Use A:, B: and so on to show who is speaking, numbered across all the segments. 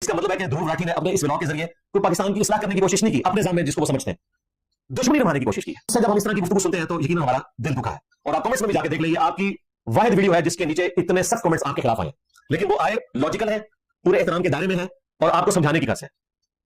A: इसका मतलब है कि ध्रुव राठी ने अपने इस व्लॉग के जरिए कोई पाकिस्तान की इस्लाह करने की कोशिश नहीं की, अपने सामने जिसको वो समझते हैं दुश्मनी निभाने की कोशिश की। जब हम इस तरह की गुफ्तगू सुनते हैं तो यकीनन हमारा दिल दुखा है। और आप कमेंट्स में भी जाके देख लीजिए, आपकी वाहिद वीडियो है जिसके नीचे इतने सख्त कमेंट्स आपके खिलाफ आए, लेकिन वो आए लॉजिकल है, पूरे एहतराम के दायरे में है और आपको समझाने की कसर है।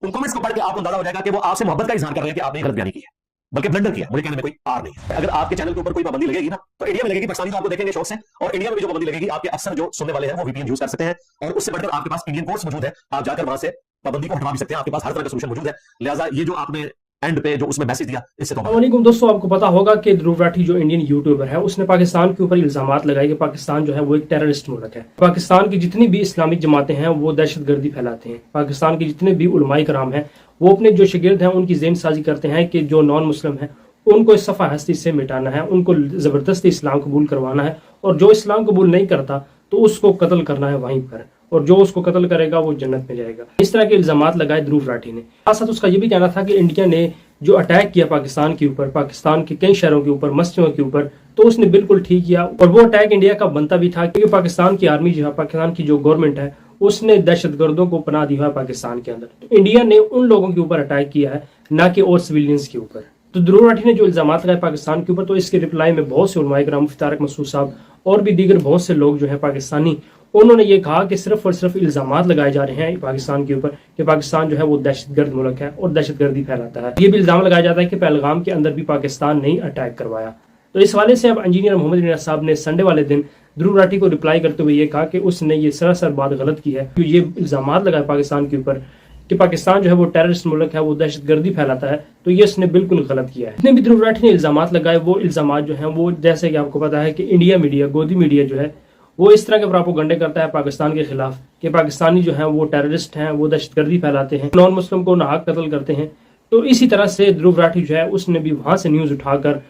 A: उन कमेंट्स को पढ़ के आपको अंदाजा हो जाएगा कि वो आपसे मोहब्बत का इजहार कर रहे हैं कि आपने गलत बयानी की है, बल्कि ब्लंडर किया। मुझे कहने में कोई आर नहीं है। अगर आपके चैनल के ऊपर कोई पाबंदी लगेगी ना, तो इंडिया में लगेगी, पाकिस्तानी तो आपको देखेंगे शौक से, और इंडिया में भी जो पाबंदी लगेगी आपके अक्सर जो सुनने वाले हैं वो वीपीएन यूज कर सकते हैं, और उससे बढ़कर आपके पास इंडियन कोर्ट्स मौजूद है, आप जाकर वहां से पाबंदी को हटवा भी सकते हैं, आपके पास हर तरह का सोल्यूशन मौजूद है। लिहाजा ये जो आपने एंड पे जो उसमें मैसेज दिया, इससे तो
B: वालेकुम दोस्तों, आपको पता होगा कि ध्रुव राठी जो इंडियन यूट्यूबर है उसने पाकिस्तान के ऊपर इल्जामात लगाए कि पाकिस्तान जो है वो एक टेररिस्ट मुल्क है। पाकिस्तान की जितनी भी इस्लामिक जमातें हैं वो दहशतगर्दी फैलाते हैं। पाकिस्तान के जितने भी उलमाए कराम हैं वो अपने जो शागिर्द हैं उनकी ज़हन साजी करते हैं कि जो नॉन मुस्लिम है उनको इस सफ़ा हस्ती से मिटाना है, उनको ज़बरदस्ती इस्लाम कबूल करवाना है, और जो इस्लाम कबूल नहीं करता तो उसको कत्ल करना है वहीं पर, और जो उसको कत्ल करेगा वो जन्नत में जाएगा। इस तरह के इल्जामात लगाए ध्रुव राठी ने। साथ साथ उसका ये भी कहना था कि इंडिया ने जो अटैक किया पाकिस्तान के ऊपर, पाकिस्तान के कई शहरों के ऊपर, मस्जिदों के ऊपर, तो उसने बिल्कुल ठीक किया, और वो अटैक इंडिया का बनता भी था, क्योंकि पाकिस्तान की आर्मी जो है, पाकिस्तान की जो गवर्नमेंट है, उसने दहशतगर्दों को पनाह दी है पाकिस्तान के अंदर। तो इंडिया ने उन लोगों के ऊपर अटैक किया है, ना कि और सिविलियंस के ऊपर। तो ध्रुव राठी ने जो इल्जामात लगाए पाकिस्तान के ऊपर, तो इसके रिप्लाई में बहुत से उलमाए किराम, मुफ्ती तारिक मसूद साहब और भी दीगर बहुत से लोग जो है पाकिस्तानी, उन्होंने ये कहा कि सिर्फ और सिर्फ इल्जामात लगाए जा रहे हैं पाकिस्तान के ऊपर कि पाकिस्तान जो है वो दहशतगर्द मुल्क है और दहशतगर्दी फैलाता है। ये भी इल्जाम लगाया जाता है कि पहलगाम के अंदर भी पाकिस्तान ने अटैक करवाया। तो इस हवाले से अब इंजीनियर मोहम्मद रियाज साहब ने संडे वाले दिन ध्रुव राठी को रिप्लाई करते हुए ये कहा कि उसने ये सरासर बात गलत की है। ये इल्जामात लगाए पाकिस्तान के ऊपर कि पाकिस्तान जो है वो टेररिस्ट मुल्क है, वो दहशतगर्दी फैलाता है, तो ये उसने बिल्कुल गलत किया है। जितने भी ध्रुव राठी ने इल्जामात लगाए वो इल्जामात जो है वो, जैसे कि आपको पता है कि इंडिया मीडिया, गोदी मीडिया जो है वो इस तरह के प्रोपेगेंडे करता है पाकिस्तान के खिलाफ कि पाकिस्तानी जो है वो टेररिस्ट हैं, वो दहशतगर्दी फैलाते हैं, नॉन मुस्लिम को नाहक कत्ल करते हैं। तो इसी तरह से ध्रुव राठी जो है उसने भी वहां से न्यूज उठाकर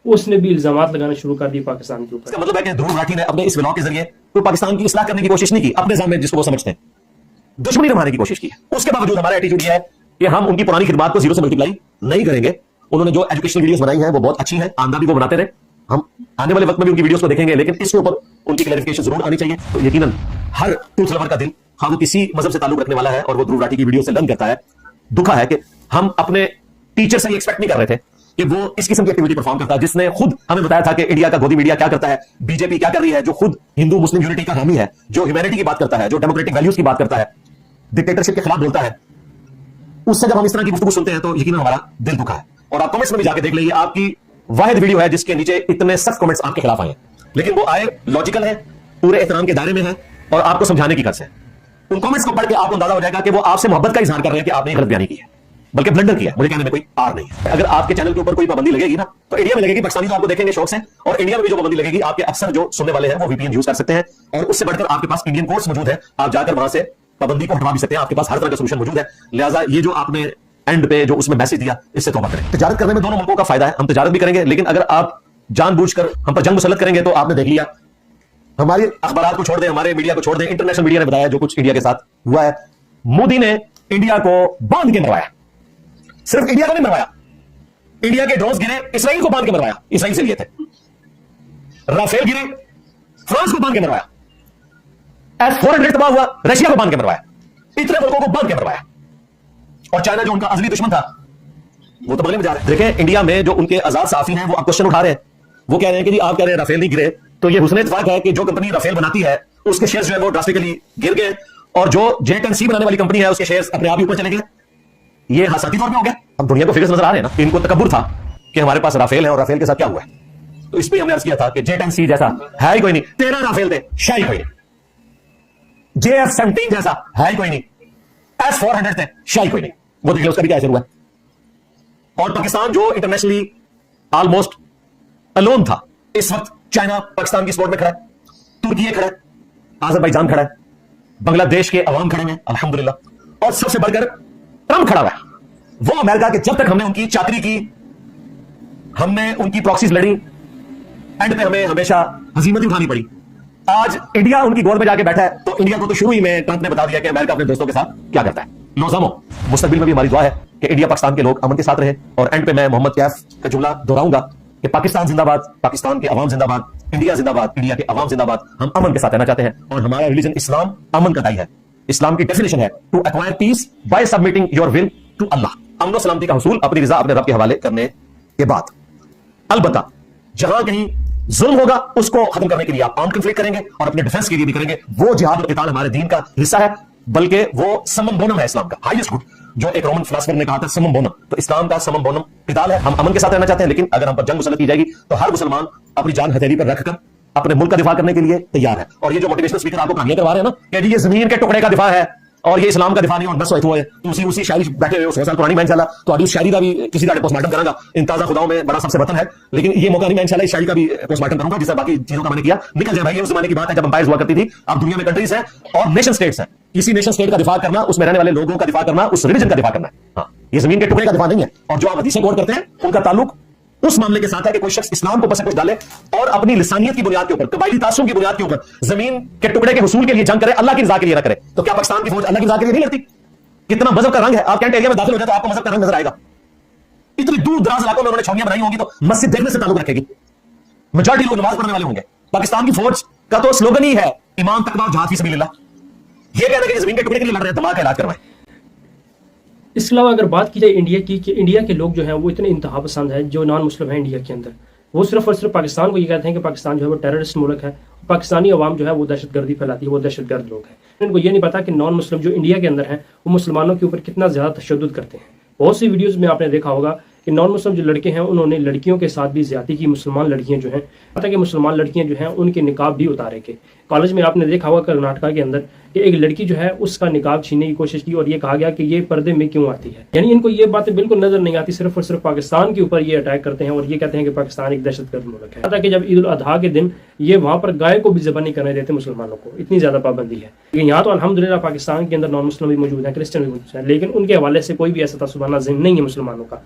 B: उसने भी इल्जामात लगाना शुरू कर दिए पाकिस्तान के ऊपर।
A: इसका मतलब है कि ध्रुव राठी ने अपने इस व्लॉग के जरिए कोई पाकिस्तान की इस्लाह करने की कोशिश नहीं की, अपने सामने जिसको वो समझते हैं दुश्मनी निभाने की कोशिश की। उसके बावजूद हमारा एटीट्यूड ये है कि हम उनकी पुरानी खिदमत को जीरो से मल्टीप्लाई नहीं करेंगे। उन्होंने जो एजुकेशनल वीडियोस बनाई हैं वो बहुत अच्छी हैं, आंदा भी वो बनाते रहे, हम आने वाले वक्त में भी उनकी वीडियोस को देखेंगे, लेकिन इसके ऊपर उनकी क्लैरिफिकेशन जरूर आनी चाहिए। तो यकीनन हर ट्रूथ लवर का दिल, हाँ वो किसी मजहब से ताल्लुक रखने वाला है और वो ध्रुव राठी की वीडियो से लर्न करता है, दुखा है कि हम अपने टीचर से एक्सपेक्ट नहीं कर रहे थे कि वो इस किस्म की एक्टिविटी परफॉर्म करता है, जिसने खुद हमें बताया था कि इंडिया का गोदी मीडिया क्या करता है, बीजेपी क्या कर रही है, जो खुद हिंदू मुस्लिम यूनिटी का हामी है, जो ह्यूमैनिटी की बात करता है, जो डेमोक्रेटिक वैल्यूज की बात करता है, डिक्टेटरशिप के खिलाफ बोलता है। उससे जब हम इस तरह की गुफ्तगू सुनते हैं तो यकीनन हमारा दिल दुखा है। और आप कमेंट्स में भी जाके देख लीजिए, आपकी वाहिद वीडियो है जिसके नीचे इतने सख्त कमेंट्स आपके खिलाफ आए, लेकिन वो आए लॉजिकल है, पूरे एहतराम के दायरे में है और आपको समझाने की कसर है। उन कमेंट्स को पढ़ के आपको अंदाजा हो जाएगा कि वो आपसे मोहब्बत का इजहार कर रहे हैं कि आपने गलत बयानी की है, बल्कि ब्लंडर किया। मुझे कहने में कोई आर नहीं है। अगर आपके चैनल के ऊपर कोई पाबंदी लगेगी ना, तो इंडिया में लगेगी, पाकिस्तानी तो आपको देखेंगे शौक से, और इंडिया में भी जो पाबंदी लगेगी आपके अक्सर जो सुनने वाले हैं वो वीपीएन यूज कर सकते हैं, और उससे बढ़कर आपके पास इंडियन कोर्ट्स मौजूद है, आप जाकर वहां से पाबंदी को हटवा भी सकते हैं, आपके पास हर तरह का सोल्यूशन मौजूद है। लिहाजा ये जो आपने एंड पे जो उसमें मैसेज दिया, इससे तौबा करें। तिजारत करने में दोनों मुल्कों का फायदा है, हम तिजारत भी करेंगे, लेकिन अगर आप जानबूझकर हम पर जंग मुसल्लत करेंगे तो आपने देख लिया, हमारे अखबार को छोड़ दें, हमारे मीडिया को छोड़ दें, इंटरनेशनल मीडिया ने बताया जो कुछ इंडिया के साथ हुआ है। मोदी ने इंडिया को बांध के मरवाया, सिर्फ इंडिया को नहीं मरवाया, इंडिया के ड्रोन्स गिरे, इसराइल को बांध के मरवाया, इसराइल से लिए थे। राफेल गिरे, फ्रांस को बांध के मरवाया। S-400 तबाह हुआ, रशिया को बांध के मरवाया, इतने मुल्कों को बांध के मरवाया। और चाइना जो उनका असली दुश्मन था वो तो बगले में जा रहे हैं। देखें इंडिया में जो उनके आजाद साफी हैं वो अब क्वेश्चन उठा रहे हैं, वो कह रहे हैं कि जी आप कह रहे हैं राफेल नहीं गिरे, तो ये हुस्न इत्तेफाक है कि जो कंपनी राफेल बनाती है उसके शेयर्स जो है वो ड्रास्टिकली गिर गए, और जो J-10C बनाने वाली कंपनी है उसके शेयर्स अपने आप ही ऊपर चले गए। ये हासाती तौर पे हो गया। अब दुनिया को फिगर्स नजर आ रहे हैं ना, इनको तकब्बुर था कि हमारे पास राफेल है और राफेल के साथ क्या हुआ है। तो इस पर हमने अर्ज किया था कि J-10C जैसा है ही कोई नहीं, 13 राफेल थे, शाही कोई नहीं। JF-17 जैसा है ही कोई नहीं, S-400 थे, शाही कोई नहीं। वो देखिए उसका भी क्या असर हुआ। और पाकिस्तान जो इंटरनेशनली ऑलमोस्ट अलोन था, इस वक्त चाइना पाकिस्तान की सपोर्ट में खड़ा है, तुर्की खड़ा है, अज़रबैजान खड़ा है, बांग्लादेश के अवाम खड़े हैं अल्हम्दुलिल्लाह, और सबसे बढ़कर ट्रंप खड़ा हुआ है। वो अमेरिका के जब तक हमने उनकी चाकरी की, हमने उनकी प्रॉक्सीज लड़ी, एंड पे हमें हमेशा हजीमत उठानी पड़ी। आज इंडिया उनकी गोद में जाके बैठा है, तो इंडिया को तो शुरू ही में ट्रंप ने बता दिया कि अमेरिका अपने दोस्तों के साथ क्या करता है। नौजमो मुस्तकबिल में भी हमारी दुआ है कि इंडिया पाकिस्तान के लोग अमन के साथ रहे। और एंड पे मैं मोहम्मद कैफ का जुमला दोहराऊंगा कि पाकिस्तान जिंदाबाद, पाकिस्तान के अवाम जिंदाबाद, इंडिया जिंदाबाद, इंडिया के अवाम जिंदाबाद। हम अमन के साथ रहना चाहते हैं और हमारा रिलीजन इस्लाम अमन का दाई है। इस्लाम की डेफिनेशन है to acquire peace by submitting your will to अल्लाह। अमन सलामती का हसूल अपनी रजा अपने रब के हवाले करने के बाद। अलबत्ता जहां कहीं जुल्म होगा उसको खत्म करने के लिए आप आर्म कन्फ्लिक्ट करेंगे और अपने डिफेंस के लिए भी करेंगे। वो जिहाद और क़िताल हमारे दीन का हिस्सा है, बल्कि वो समम बोनम है इस्लाम का, हाईएस्ट गुड। जो एक रोमन फिलोसोफर ने कहा था समम बोनम, तो इस्लाम का समम बोनम क़िताल है। हम अमन के साथ रहना चाहते हैं, लेकिन अगर हम पर जंग मुसल्लत की जाएगी तो हर मुसलमान अपनी जान हथेली पर रखकर अपने मुल्क का दिफा करने के लिए तैयार है। और ये जो मोटिवेशनल स्पीकर आपको कहानियां करवा रहे हैं ना कि ये जमीन के टुकड़े का दिफा है और ये इस्लाम का दिफा नहीं, और बस वो है उसी शायरी बैठे हुए 100 साल पुरानी मैं इंशाल्लाह तो आदि शायरी का भी किसी दाड़े पोस्टमार्टम करूंगा। इन ताजा खुदाओं में बड़ा सबसे वतन है, लेकिन ये मौका नहीं, मैं इंशाल्लाह इस शायरी का भी पोस्टमार्टम करूंगा जिससे बाकी चीजों का मैंने किया निकल जाए भाई। ये उस जमाने की बात है जब अंपायर्स हुआ करती थी। अब दुनिया में कंट्रीज है और नेशन स्टेट्स है। किसी नेशन स्टेट का दिफा करना, उसमें रहने वाले लोगों का दिफा करना, उस रिलीजन का दिफा करना है। हाँ, ये जमीन के टुकड़े का दिफा नहीं है। और जो आप हदीसें कोट करते हैं उनका ताल्लुक उस मामले के साथ है कि कोई शख्स इस्लाम को बस कुछ डाले और अपनी लिसानियत की बुनियाद के ऊपर, कबायली तासुब की बुनियाद के ऊपर जमीन के टुकड़े के हुसूल के लिए जंग करे, अल्लाह की रजा के लिए ना करे। तो क्या पाकिस्तान की फौज अल्लाह की रजा के लिए नहीं लड़ती? कितना मजहब का रंग है। आप कैंट एरिया में दाखिल हो जाए तो आपको मजहब का रंग नजर आएगा। इतनी दूर दराज इलाकों में उन्होंने छावनियां बनाई होंगी तो मस्जिद देखने से ताल्लुक रखेगी। मेजॉरिटी लोग नमाज पढ़ने वाले होंगे। पाकिस्तान की फौज का तो स्लोगन ही है ईमान तकवा और जिहाद फी सबीलिल्लाह। ये कहना कि जमीन के टुकड़े के लिए लड़ रहे हैं, दिमाग का इलाज करवाएं।
B: इसके अलावा अगर बात की जाए इंडिया की, कि इंडिया के लोग जो हैं वो इतने इंतहा पसंद है जो नॉन मुस्लिम है इंडिया के अंदर, वो सिर्फ और सिर्फ पाकिस्तान को ये कहते हैं कि पाकिस्तान जो है वो टेररिस्ट मुल्क है, पाकिस्तानी अवाम जो है वो दहशतगर्दी फैलाती है, वो दहशतगर्द लोग हैं। इनको ये नहीं पता कि नॉन मुस्लिम जो इंडिया के अंदर हैं वो मुसलमानों के ऊपर कितना ज़्यादा तशद्दुद करते हैं। बहुत सी वीडियोज़ में आपने देखा होगा कि नॉन मुस्लिम जो लड़के हैं उन्होंने लड़कियों के साथ भी ज्यादती की। मुसलमान लड़कियां जो हैं, पता कि मुसलमान लड़कियां जो हैं उनके निकाब भी उतारे के। कॉलेज में आपने देखा होगा कर्नाटका के अंदर कि एक लड़की जो है उसका निकाब छीनने की कोशिश की और ये कहा गया कि ये पर्दे में क्यों आती है। यानी इनको ये बातें बिल्कुल नजर नहीं आती, सिर्फ और सिर्फ पाकिस्तान के ऊपर ये अटैक करते हैं और ये कहते हैं कि पाकिस्तान एक दहशतगर्द मुल्क है। पता कि जब ईद उल अजहा के दिन ये वहां पर गाय को भी ज़बह नहीं करने देते मुसलमानों को, इतनी ज्यादा पाबंदी है। लेकिन यहाँ तो अल्हम्दुलिल्लाह पाकिस्तान के अंदर नॉन मुस्लिम भी मौजूद है, क्रिश्चियन भी मौजूद है, लेकिन उनके हवाले से कोई भी ऐसा तसुबाना ज़िन नहीं है मुसलमानों का।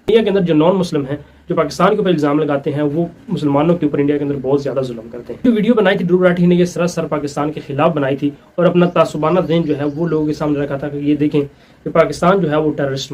B: इंडिया के अंदर जो नॉन मुस्लिम हैं, जो पाकिस्तान के ऊपर इल्जाम लगाते हैं, वो मुसलमानों के ऊपर इंडिया के अंदर बहुत ज्यादा जुल्म करते हैं। जो वीडियो बनाई थी ध्रुव राठी ने, ये सरासर पाकिस्तान के खिलाफ बनाई थी और अपना तासुबाना ज़हन जो है वो लोगों के सामने रखा था कि ये देखें कि पाकिस्तान जो है वो टेररिस्ट